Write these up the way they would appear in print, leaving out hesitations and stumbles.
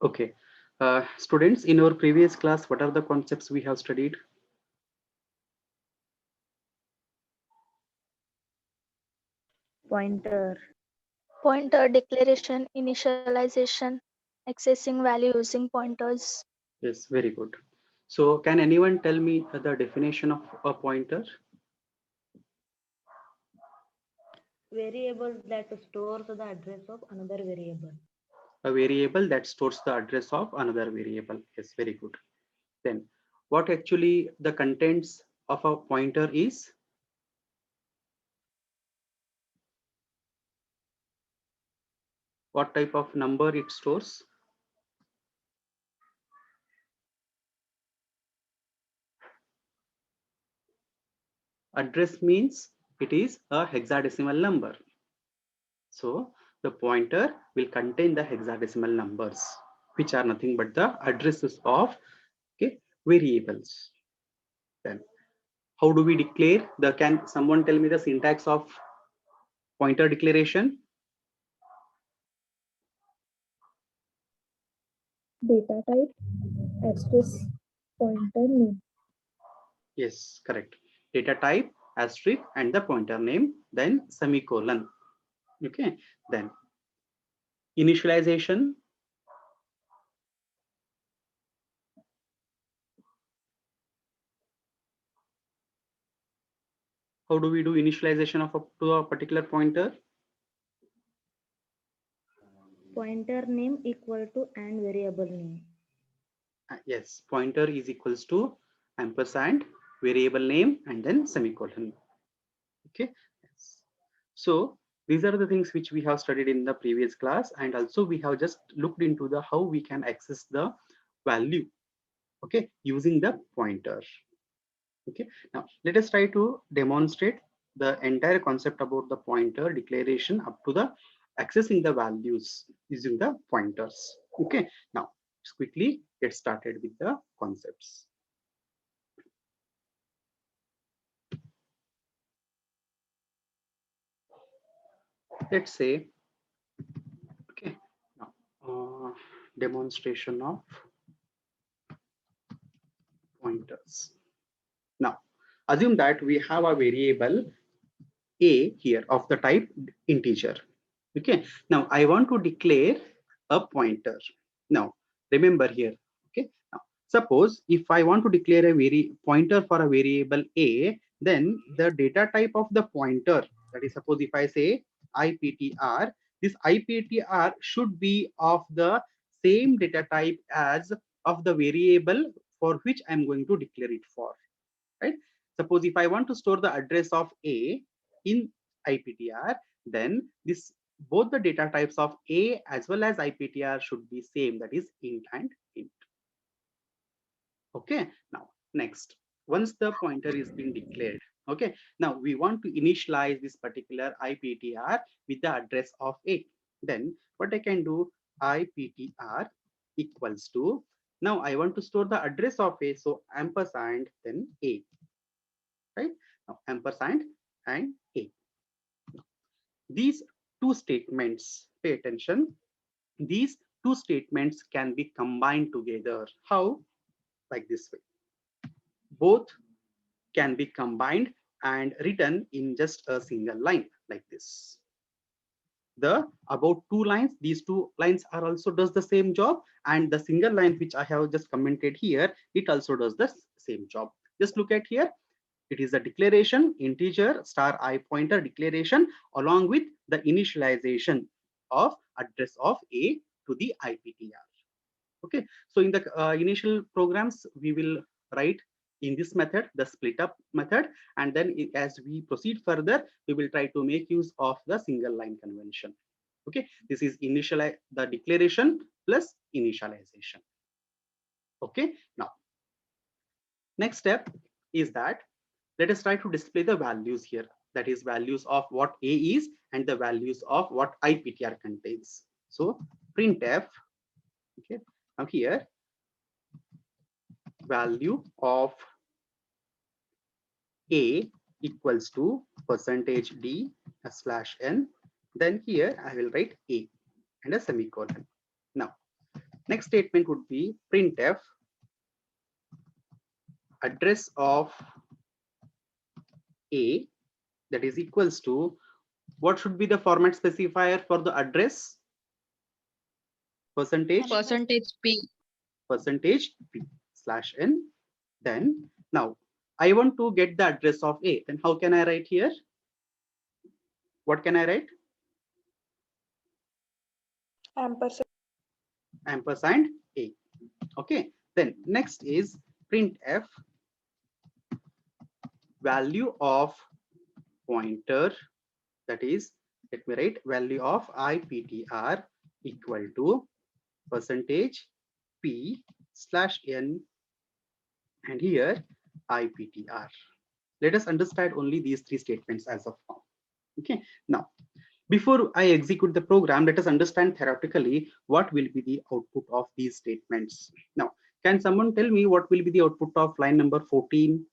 Okay. Students, in our previous class, what are the concepts we have studied? Pointer. Pointer declaration, initialization, accessing value using pointers. Yes, very good. So can anyone tell me the definition of a pointer? Variable that stores the address of another variable. A variable that stores the address of another variable. Yes, very good. Then what actually the contents of a pointer is? What type of number it stores? Address means it is a hexadecimal number. So the pointer will contain the hexadecimal numbers, which are nothing but the addresses of variables. Then how do we declare the, can someone tell me the syntax of pointer declaration? Data type, asterisk, pointer name. Yes, correct. Data type, asterisk, and the pointer name, then semicolon. Okay, then initialization. How do we do initialization of to a particular pointer? Pointer name equal to and variable name. Yes, pointer is equals to ampersand, variable name, and then semicolon. Okay, yes. So these are the things which we have studied in the previous class, and also we have just looked into the how we can access the value, okay, using the pointer. Okay, now let us try to demonstrate the entire concept about the pointer declaration up to the accessing the values using the pointers. Okay, now let's quickly get started with the concepts. Let's say, okay, now demonstration of pointers. Now assume that we have a variable a here of the type integer. Okay, now I want to declare a pointer. Now remember here, okay, now suppose if I want to declare a pointer for a variable a, then the data type of the pointer, that is, suppose if I say iptr, this iptr should be of the same data type as of the variable for which I'm going to declare it for, right? Suppose if I want to store the address of a in iptr, then this both the data types of a as well as iptr should be same, that is int and int. Okay, now next, once the pointer is being declared, okay, now we want to initialize this particular iptr with the address of a. Then what I can do, iptr equals to, now I want to store the address of a, so ampersand then a, right? Now ampersand and a. These two statements, pay attention, these two statements can be combined together. How? Like this way. Both can be combined and written in just a single line like this. The about two lines, these two lines are also does the same job, and the single line which I have just commented here, it also does the same job. Just look at here. It is a declaration, integer star I pointer declaration, along with the initialization of address of A to the IPTR. Okay, so in the initial programs, we will write in this method, the split up method, and then as we proceed further, we will try to make use of the single line convention. Okay, this is initialize the declaration plus initialization. Okay, now next step is that let us try to display the values here, that is values of what a is and the values of what iptr contains. So printf, okay, now here value of a equals to percentage d /n, then here I will write a and a semicolon. Now Next statement would be printf address of A, that is equals to, what should be the format specifier for the address? Percentage %P. percentage p slash n. Then now I want to get the address of A. Then how can I write here? What can I write? Ampersand A. Okay. Then next is printf value of pointer, that is, let me write value of IPTR equal to percentage P slash n, and here IPTR. Let us understand only these three statements as of now. Okay. Now, before I execute the program, let us understand theoretically what will be the output of these statements. Now, can someone tell me what will be the output of line number 14?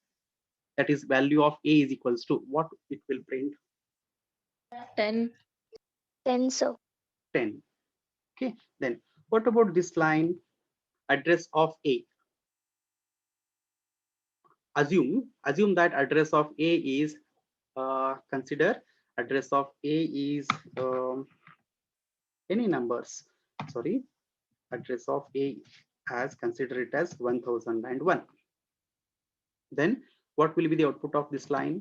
That is value of A is equals to what it will print? 10. 10, sir. 10. Okay. Then what about this line? Address of A. Assume that address of A is consider address of A is any numbers. Sorry, address of A as consider it as 1001. Then what will be the output of this line?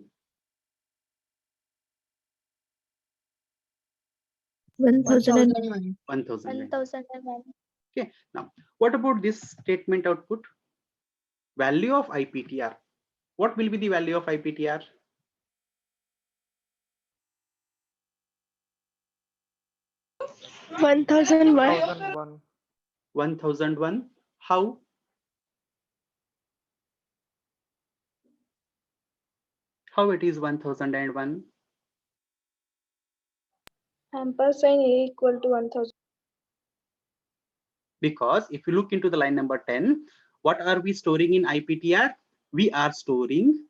1001. 1001. 1001. Okay. Now, what about this statement output? Value of IPTR. What will be the value of IPTR? 1001. 1001. How? How it is 1001? Ampersand A equal to 1000. Because if you look into the line number 10, what are we storing in IPTR? We are storing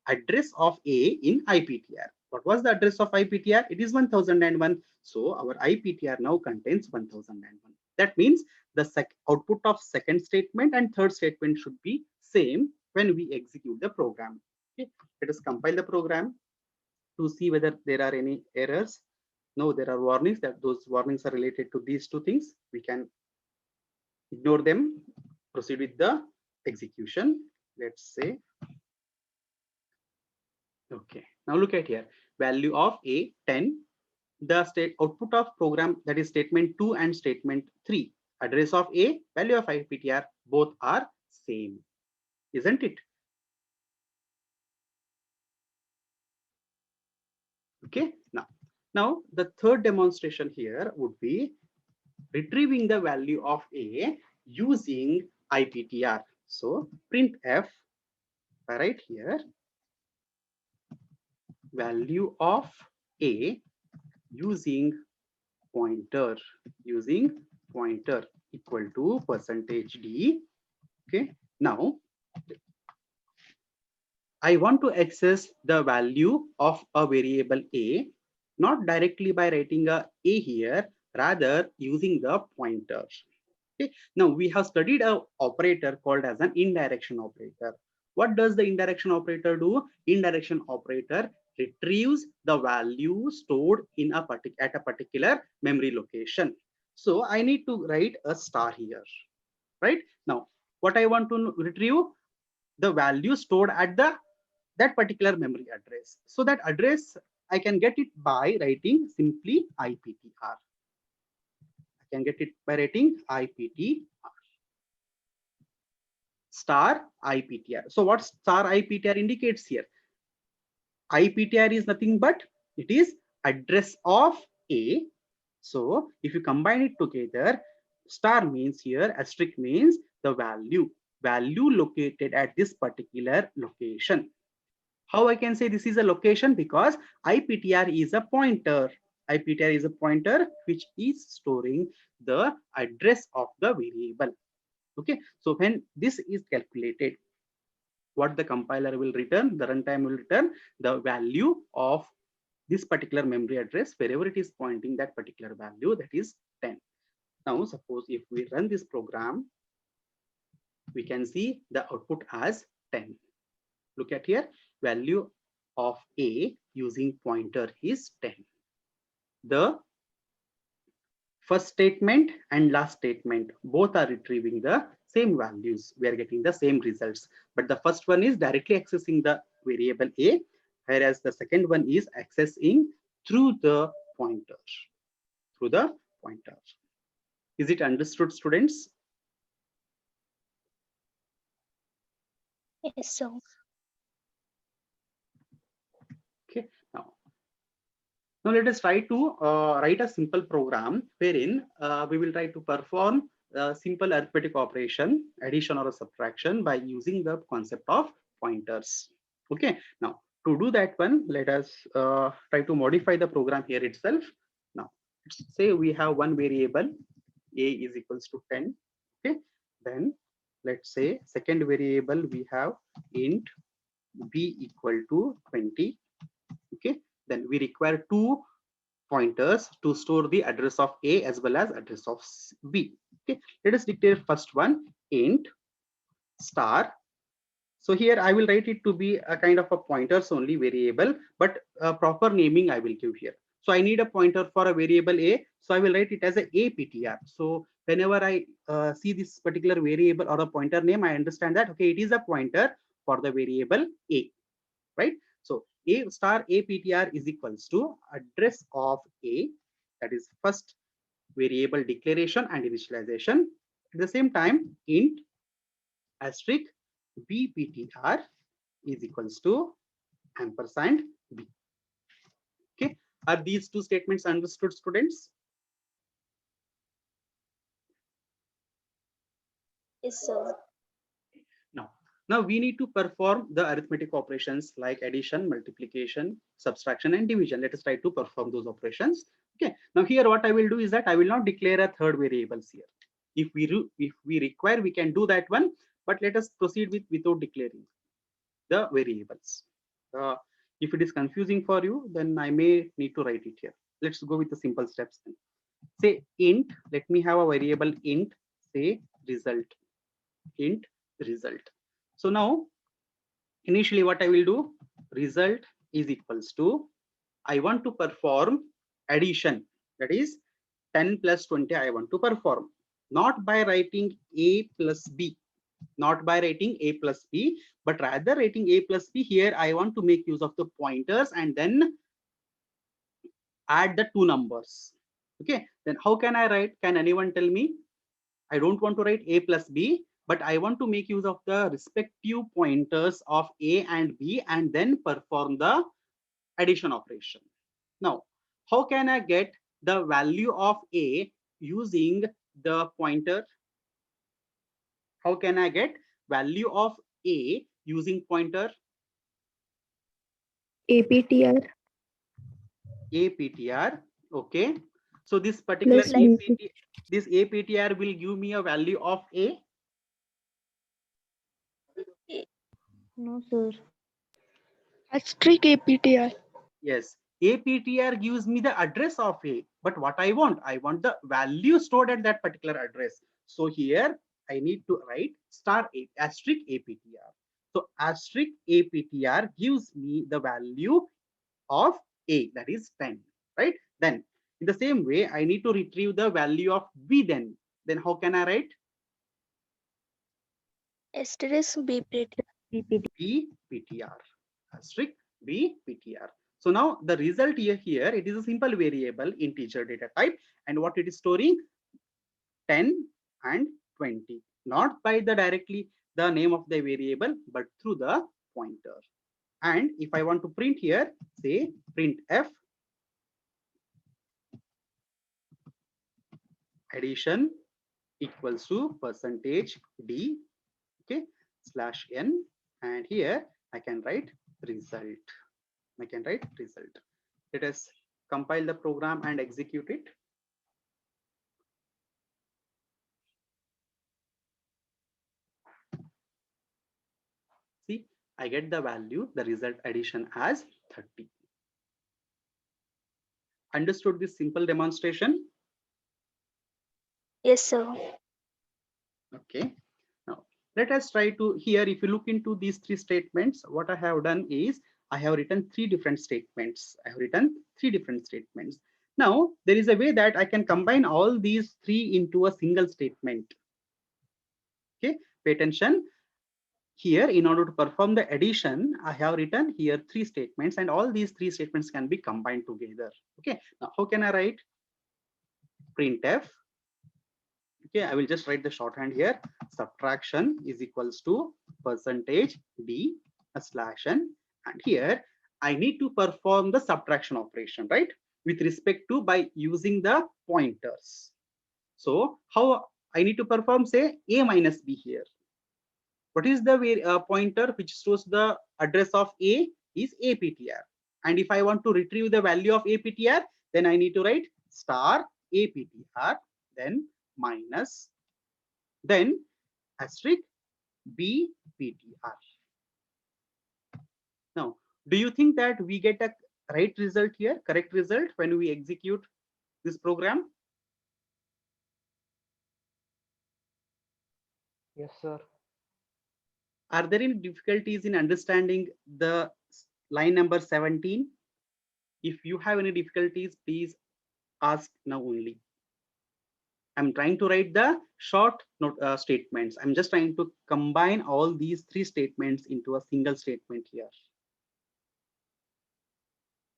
address of A in IPTR. What was the address of IPTR? It is 1001. So our IPTR now contains 1001. That means the output of second statement and third statement should be same when we execute the program. Okay. Let us compile the program to see whether there are any errors. No, there are warnings. That those warnings are related to these two things. We can ignore them, proceed with the execution. Let's say, okay, now look at here, value of A 10, the state output of program, that is statement 2 and statement 3, address of A, value of IPTR, both are same, isn't it? Okay. Now the third demonstration here would be retrieving the value of A using IPTR. So printf, right here, value of A using pointer equal to percentage D. Okay. Now I want to access the value of a variable A, not directly by writing a here, rather using the pointer. Okay. Now we have studied an operator called as an indirection operator. What does the indirection operator do? Indirection operator retrieves the value stored in a at a particular memory location. So I need to write a star here, right? Now what I want to retrieve, the value stored at that particular memory address. So that address I can get it by writing simply IPTR. I can get it by writing IPTR. Star IPTR. So what star IPTR indicates here? IPTR is nothing but it is address of A. So if you combine it together, star means here, asterisk means the value located at this particular location. How I can say this is a location? Because IPTR is a pointer. IPTR is a pointer which is storing the address of the variable. Okay, so when this is calculated, what the compiler will return, the runtime will return the value of this particular memory address wherever it is pointing that particular value, that is 10. Now, suppose if we run this program, we can see the output as 10. Look at here, value of A using pointer is 10. The first statement and last statement both are retrieving the same values. We are getting the same results, but the first one is directly accessing the variable A, whereas the second one is accessing through the pointer. Through the pointer. Is it understood, students? Yes, sir. Okay. Now let us try to write a simple program wherein we will try to perform a simple arithmetic operation, addition or a subtraction, by using the concept of pointers. Okay. Now to do that one, let us try to modify the program here itself. Now let's say we have one variable A is equals to 10. Okay. Then let's say second variable we have int B equal to 20. Okay. Then we require two pointers to store the address of A as well as address of B. Okay, let us declare first one int star. So here I will write it to be a kind of a pointers only variable, but proper naming I will give here. So I need a pointer for a variable A, so I will write it as a APTR. So whenever I see this particular variable or a pointer name, I understand that okay, it is a pointer for the variable A, right? So A star APTR is equals to address of A, that is first variable declaration and initialization. At the same time, int asterisk BPTR is equals to ampersand B. Okay, are these two statements understood, students? Yes, sir. Now we need to perform the arithmetic operations like addition, multiplication, subtraction, and division. Let us try to perform those operations. Okay. Now here what I will do is that I will not declare a third variables here. If we require, we can do that one, but let us proceed without declaring the variables. If it is confusing for you, then I may need to write it here. Let's go with the simple steps then. Say int, let me have a variable int, say result, int result. So now initially what I will do, result is equals to, I want to perform addition, that is 10 plus 20 I want to perform, not by writing A plus B, not by writing A plus B, but rather writing A plus B. Here I want to make use of the pointers and then add the two numbers. Okay, then how can I write? Can anyone tell me? I don't want to write A plus B, but I want to make use of the respective pointers of A and B and then perform the addition operation. Now, how can I get the value of A using the pointer? How can I get value of A using pointer? APTR APTR. Okay. So this particular plus this APTR will give me a value of A. no sir. Asterisk APTR. Yes, APTR gives me the address of A, but what I want the value stored at that particular address. So here I need to write star A, asterisk APTR. So asterisk APTR gives me the value of A, that is 10, right? Then in the same way, I need to retrieve the value of B then. Then how can I write? Asterisk BPT. BPTR, asterisk BPTR. So now the result here, it is a simple variable integer data type, and what it is storing 10 and 20, not by the directly the name of the variable, but through the pointer. And if I want to print here, say printf addition equals to %d, okay, /n, and here I can write result. I can write result. Let us compile the program and execute it. See, I get the value, the result addition as 30. Understood this simple demonstration? Yes, sir. Okay. Now let us try to here. If you look into these three statements, what I have done is I have written three different statements. I have written three different statements. Now there is a way that I can combine all these three into a single statement. Okay, pay attention. Here, in order to perform the addition, I have written here three statements, and all these three statements can be combined together. Okay, now how can I write? Printf. Okay, I will just write the shorthand here. Subtraction is equals to percentage d a slash n, and here I need to perform the subtraction operation, right? With respect to by using the pointers. So how I need to perform, say, a minus b here. What is the pointer which stores the address of a is aptr, and if I want to retrieve the value of aptr, then I need to write star aptr, then minus, then asterisk bptr. Now do you think that we get a right result here, correct result, when we execute this program? Yes, sir. Are there any difficulties in understanding the line number 17? If you have any difficulties, please ask now only. I'm trying to write the short statements. I'm just trying to combine all these three statements into a single statement here.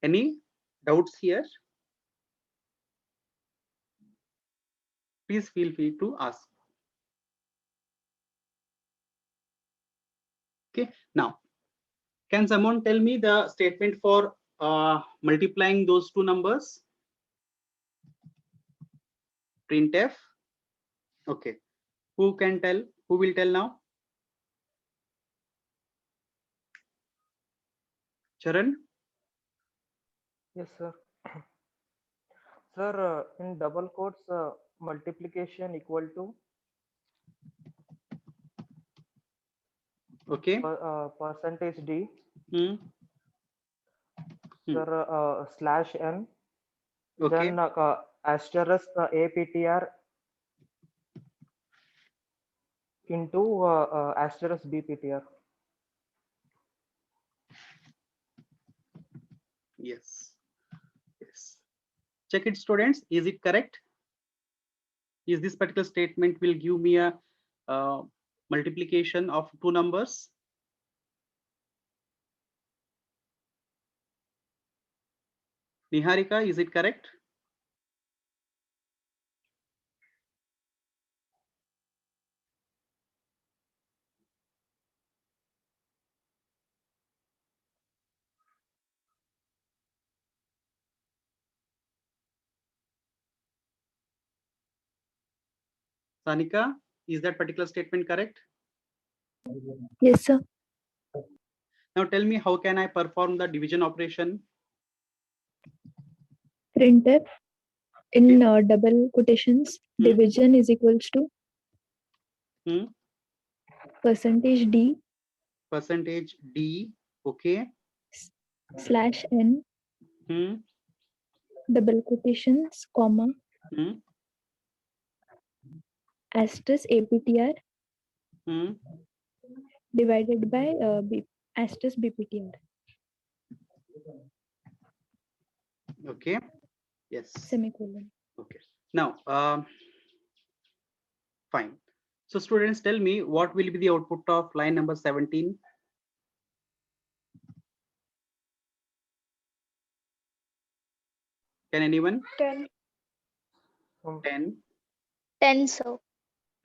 Any doubts here? Please feel free to ask. Okay, now can someone tell me the statement for multiplying those two numbers? Printf. Okay, who can tell? Who will tell now? Charan? Yes, sir. Sir, in double quotes, multiplication equal to Okay. percentage d, Hmm. sir, slash n, Okay. then asterisk aptr into asterisk bptr. Yes. Yes. Check it, students. Is it correct? Is this particular statement will give me a multiplication of two numbers? Niharika, is it correct? Sanika, is that particular statement correct? Yes, sir. Now tell me, how can I perform the division operation? Printf in double quotations, Hmm. division is equals to Hmm. percentage d Percentage d. Okay. slash n Hmm. double quotations comma Hmm. asterisk aptr Hmm. divided by asterisk bptr Okay. Yes. semicolon. Okay. Now, fine. So students, tell me what will be the output of line number 17? Can anyone? 10. 10. 10, sir.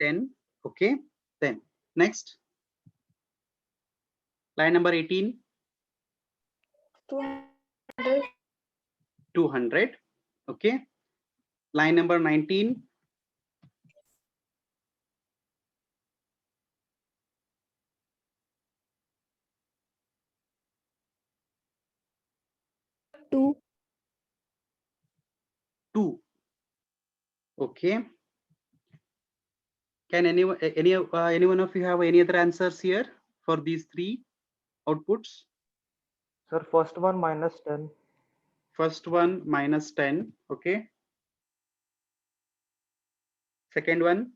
10. Okay. Then next, line number 18. 200. 200. Okay. Line number 19. 2 2. Okay. Can any one of you have any other answers here for these three outputs? Sir, first one minus 10. First one minus 10. Okay. Second one.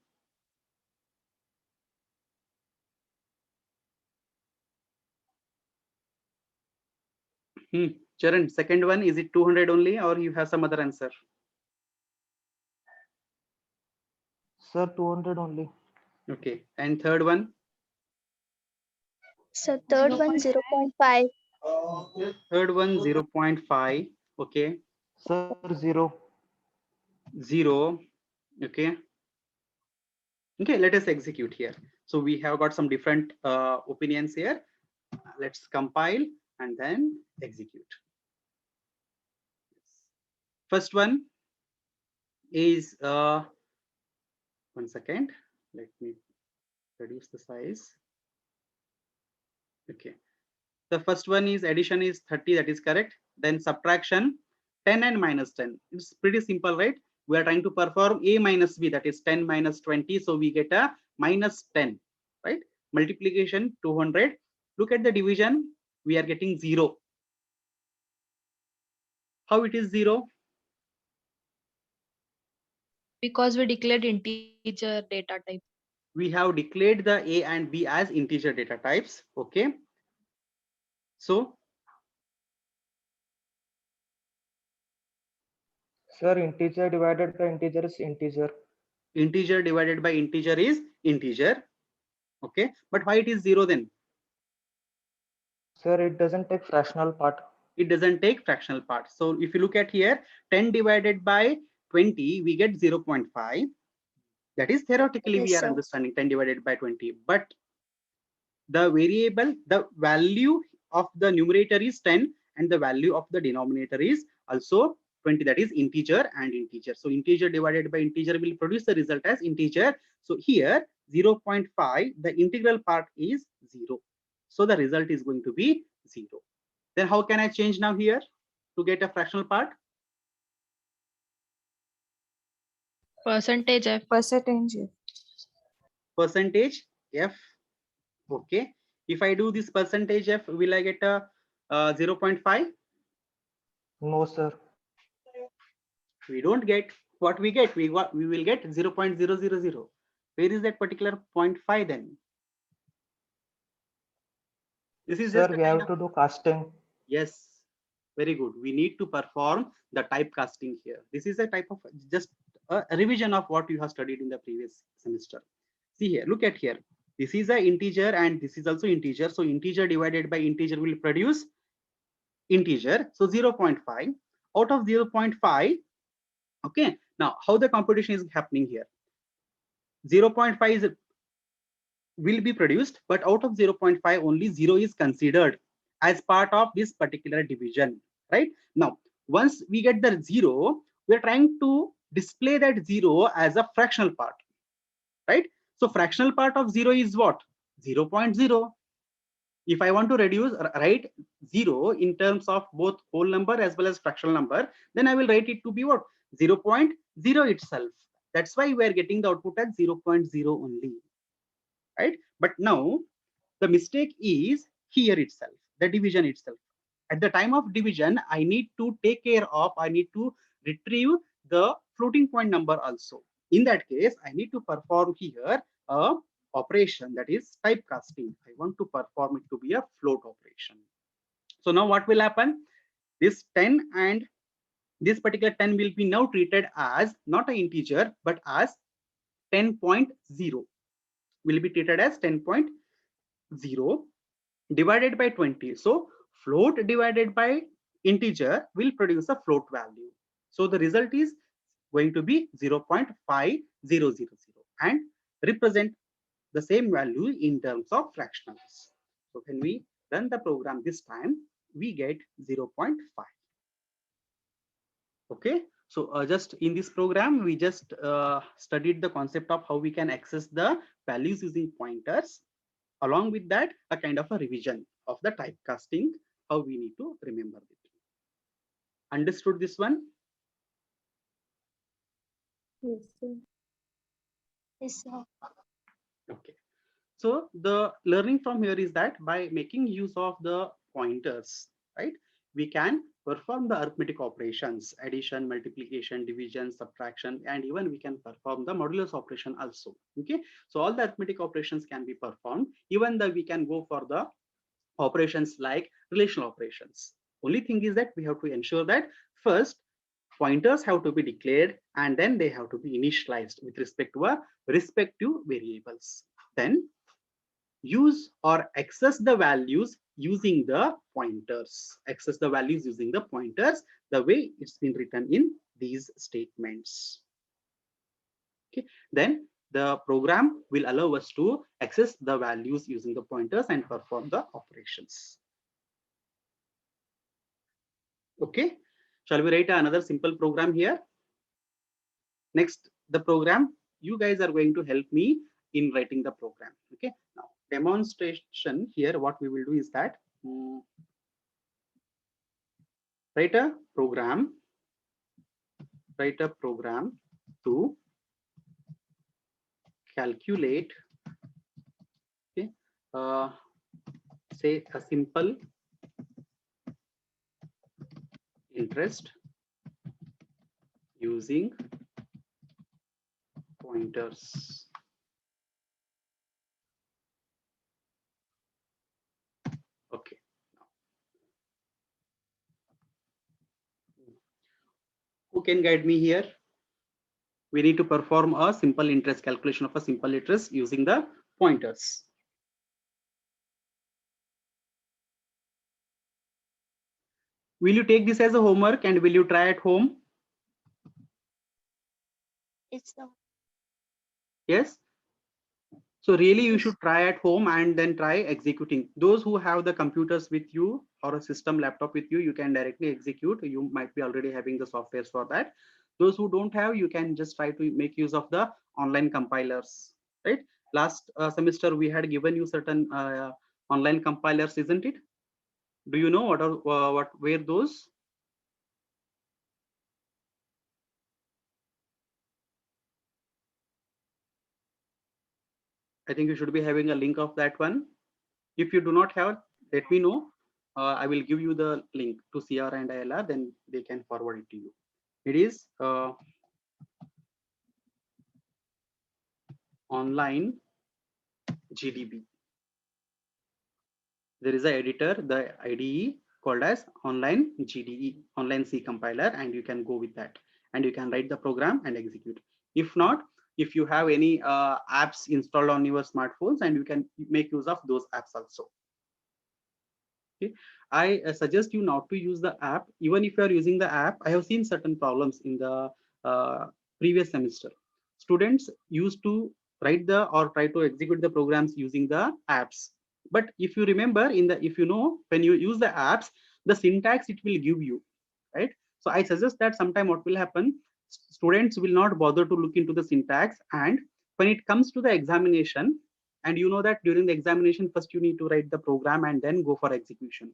Charan, second one, is it 200 only or you have some other answer? Sir, 200 only. Okay. And third one? So third one 0.5. Third one 0.5. Okay. Sir, 0. 0. Okay. Okay, let us execute here. So we have got some different opinions here. Let's compile and then execute. First one is 1 second. Let me reduce the size. Okay. The first one is addition is 30, that is correct. Then subtraction 10 and minus 10. It's pretty simple, right? We are trying to perform a minus b, that is 10 minus 20. So we get a minus 10, right? Multiplication 200. Look at the division. We are getting 0. How it is 0? Because we declared integer data type. We have declared the a and b as integer data types. Okay. So Sir, integer divided by integer is integer. integer divided by integer is integer. Okay. But why it is 0 then? Sir, it doesn't take fractional part. It doesn't take fractional part. So if you look at here, 10 divided by 20, we get 0.5. That is theoretically we Yes, are sir. understanding 10 divided by 20. But the variable, the value of the numerator is 10 and the value of the denominator is also 20. That is integer and integer. So integer divided by integer will produce the result as integer. So here 0.5, the integral part is 0. So the result is going to be 0. Then how can I change now here to get a fractional part? Percentage F. Percentage. Percentage f. Okay. If I do this percentage f, will I get a 0.5? No, sir. We don't get what we get. We will get 0.000. Where is that particular 0.5 then? This is Sir, just a we kind have of, to do casting. yes, very good. We need to perform the typecasting here. This is a type of just a revision of what you have studied in the previous semester. See here, look at here. This is an integer and this is also integer. So integer divided by integer will produce integer. So 0.5 out of 0.5. Okay. Now how the computation is happening here? 0.5 is will be produced, but out of 0.5 only 0 is considered as part of this particular division, right? Now once we get the 0, we are trying to display that 0 as a fractional part, right? So fractional part of 0 is what? 0.0. If I want to write 0 in terms of both whole number as well as fractional number, then I will write it to be what? 0.0 itself. That's why we are getting the output at 0.0 only, right? But now the mistake is here itself, the division itself. At the time of division, I need to retrieve the floating point number also. In that case, I need to perform here a operation, that is typecasting. I want to perform it to be a float operation. So now what will happen? This 10 and this particular 10 will be now treated as not an integer, but as 10.0. Will be treated as 10.0 divided by 20. So float divided by integer will produce a float value. So the result is going to be 0.5000 and represent the same value in terms of fractionals. So when we run the program this time, we get 0.5. Okay. So just in this program, we just studied the concept of how we can access the values using pointers. Along with that, a kind of a revision of the typecasting, how we need to remember it. Understood this one? Yes, sir. Yes, sir. Okay. So the learning from here is that by making use of the pointers, right, we can perform the arithmetic operations, addition, multiplication, division, subtraction, and even we can perform the modulus operation also. Okay, so all the arithmetic operations can be performed. Even though we can go for the operations like relational operations. Only thing is that we have to ensure that first pointers have to be declared and then they have to be initialized with respect to a respective variables. Then use or access the values using the pointers. Access the values using the pointers the way it's been written in these statements. Okay, then the program will allow us to access the values using the pointers and perform the operations. Okay, shall we write another simple program here? Next, the program, you guys are going to help me in writing the program. Okay, now demonstration here, what we will do is that write a program to calculate, okay, say a simple interest using pointers. Okay. Who can guide me here? We need to perform a simple interest calculation of a simple interest using the pointers. Will you take this as a homework and will you try at home? Yes, sir. Yes. So really you should try at home and then try executing. Those who have the computers with you or a system laptop with you, you can directly execute. You might be already having the softwares for that. Those who don't have, you can just try to make use of the online compilers, right? Last semester we had given you certain online compilers, isn't it? Do you know what are what were those? I think you should be having a link of that one. If you do not have, let me know. I will give you the link to CR and ILR, then they can forward it to you. It is online GDB. There is an editor, the IDE called as online GDE, online C compiler, and you can go with that. And you can write the program and execute. If not, if you have any apps installed on your smartphones, and you can make use of those apps also. Okay. I suggest you not to use the app. Even if you are using the app, I have seen certain problems in the previous semester. Students used to write the or try to execute the programs using the apps. But if you remember if you know, when you use the apps, the syntax it will give you, right? So I suggest that sometime what will happen, students will not bother to look into the syntax, and when it comes to the examination, and you know that during the examination first you need to write the program and then go for execution.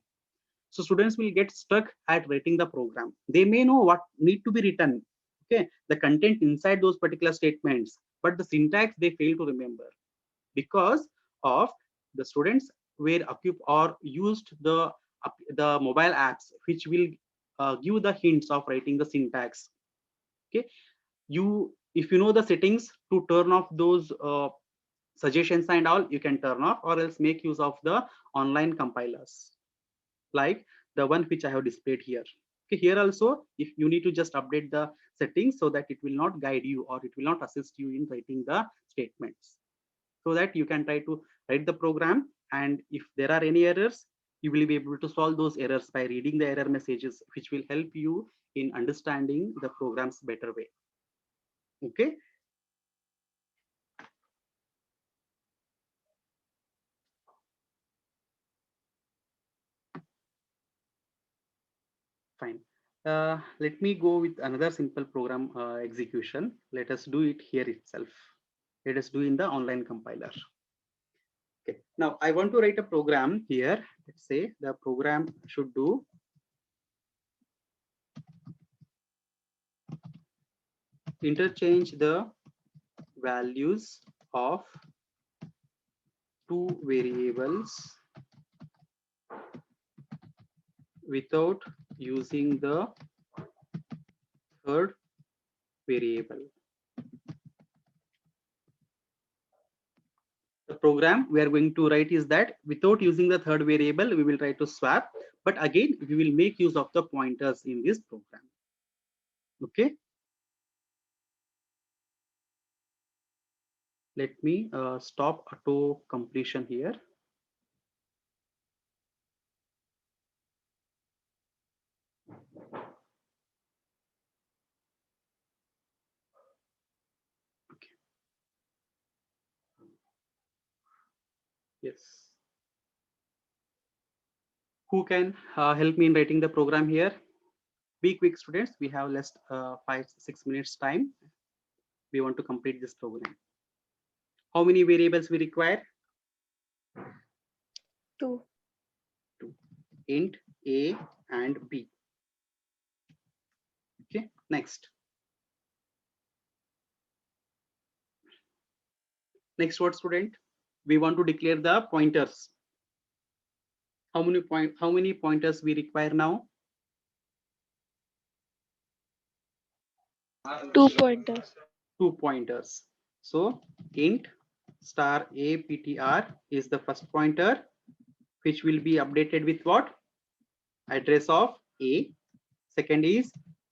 So students will get stuck at writing the program. They may know what need to be written, okay, the content inside those particular statements, but the syntax they fail to remember because of the students were occupied or used the mobile apps which will give the hints of writing the syntax. Okay, you if you know the settings to turn off those suggestions and all, you can turn off, or else make use of the online compilers like the one which I have displayed here. Okay, here also if you need to just update the settings so that it will not guide you or it will not assist you in writing the statements, so that you can try to write the program, and if there are any errors, you will be able to solve those errors by reading the error messages, which will help you in understanding the programs better way. Okay. Fine. Let me go with another simple program execution. Let us do it here itself. Let us do in the online compiler. Okay. Now I want to write a program here. Let's say the program should do interchange the values of two variables without using the third variable. The program we are going to write is that without using the third variable, we will try to swap, but again, we will make use of the pointers in this program. Okay. Let me stop auto completion here. Okay. Yes. Who can help me in writing the program here? Be quick, students. We have less 5-6 minutes time. We want to complete this program. How many variables we require? 2. Int A and B. Okay, next. Next what, student? We want to declare the pointers. How many pointers we require now? 2 pointers. 2 pointers. So int star a ptr is the first pointer, which will be updated with what? Address of A. Second is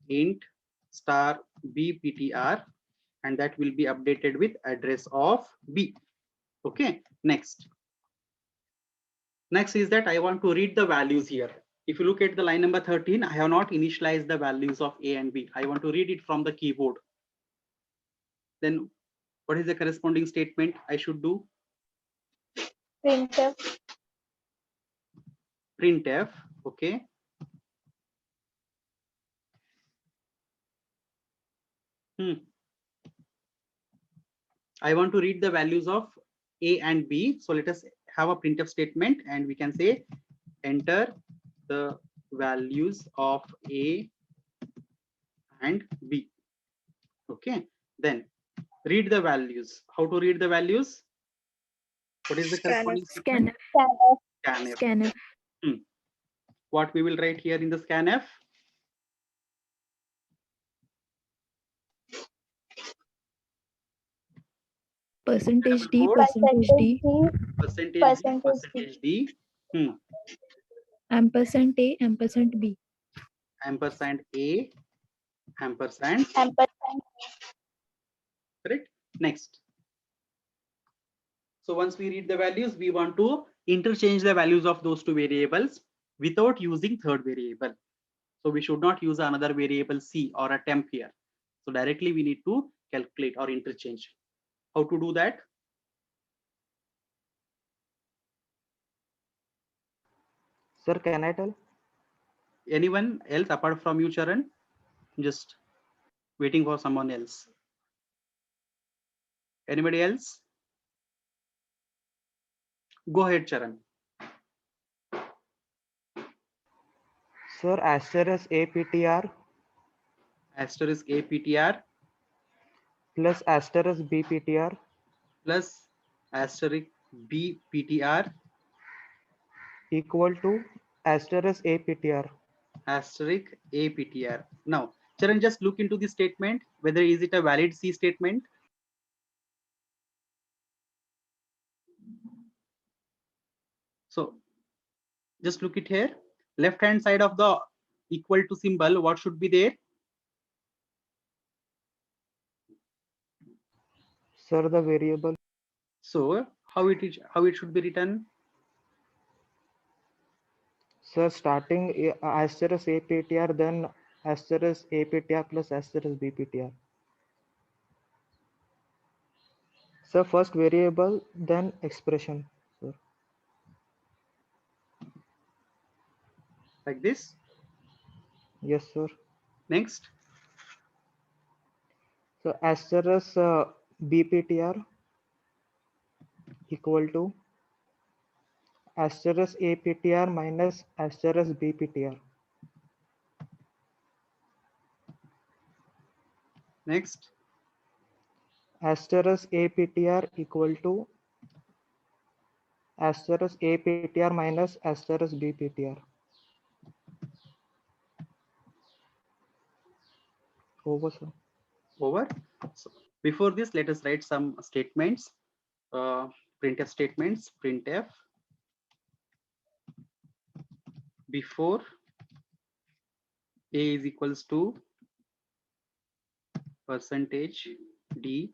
int star b ptr, and that will be updated with address of B. Okay, next. Next is that I want to read the values here. If you look at the line number 13, I have not initialized the values of A and B. I want to read it from the keyboard. Then what is the corresponding statement I should do? Printf. Printf. Okay. I want to read the values of A and B. So let us have a printf statement, and we can say enter the values of A and B. Okay. Then read the values. How to read the values? What is the corresponding statement? Scanf. Scanf. Scanf. What we will write here in the scanf? Percentage D. Code? Percentage D. Percentage D, Percentage percentage D, Ampersand A. Ampersand B. ampersand A, ampersand, ampersand. correct? Next. So once we read the values, we want to interchange the values of those two variables without using third variable. So we should not use another variable C or a temp here. So directly we need to calculate or interchange. How to do that? Sir, can I tell? Anyone else apart from you, Charan? Just waiting for someone else. Anybody else? Go ahead, Charan. Sir, asterisk APTR Asterisk APTR plus asterisk BPTR plus asterisk BPTR equal to asterisk APTR. asterisk APTR. Now, Charan, just look into the statement, whether is it a valid C statement? So just look it here. Left hand side of the equal to symbol, what should be there? Sir, the variable. So how it should be written? Sir, starting asterisk APTR, then asterisk APTR plus asterisk BPTR. Sir, first variable, then expression. Sir. Like this. Yes, sir. Next. So asterisk BPTR equal to asterisk APTR minus asterisk BPTR. Next. Asterisk APTR equal to asterisk APTR minus asterisk BPTR. over, sir. Over. So before this, let us write some statements. Printf statements. Printf before a is equals to percentage d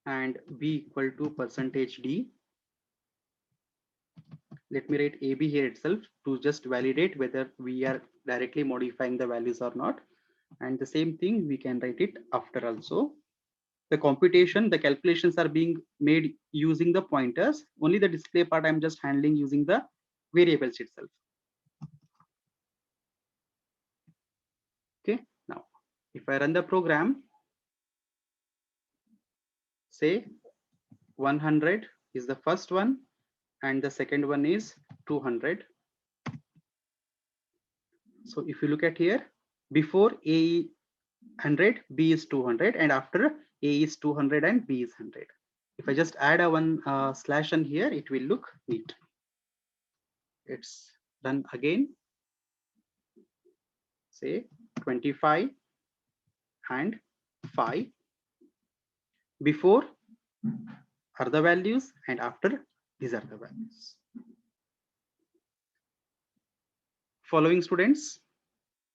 and b equal to percentage d. Let me write AB here itself to just validate whether we are directly modifying the values or not. And the same thing we can write it after also. The computation, the calculations are being made using the pointers. Only the display part I'm just handling using the variables itself. Okay, now if I run the program, say 100 is the first one and the second one is 200. So if you look at here, before A 100, B is 200, and after A is 200 and B is 100. If I just add a one slash on here, it will look neat. It's done again. Say 25 and 5. Before are the values and after these are the values. Following students.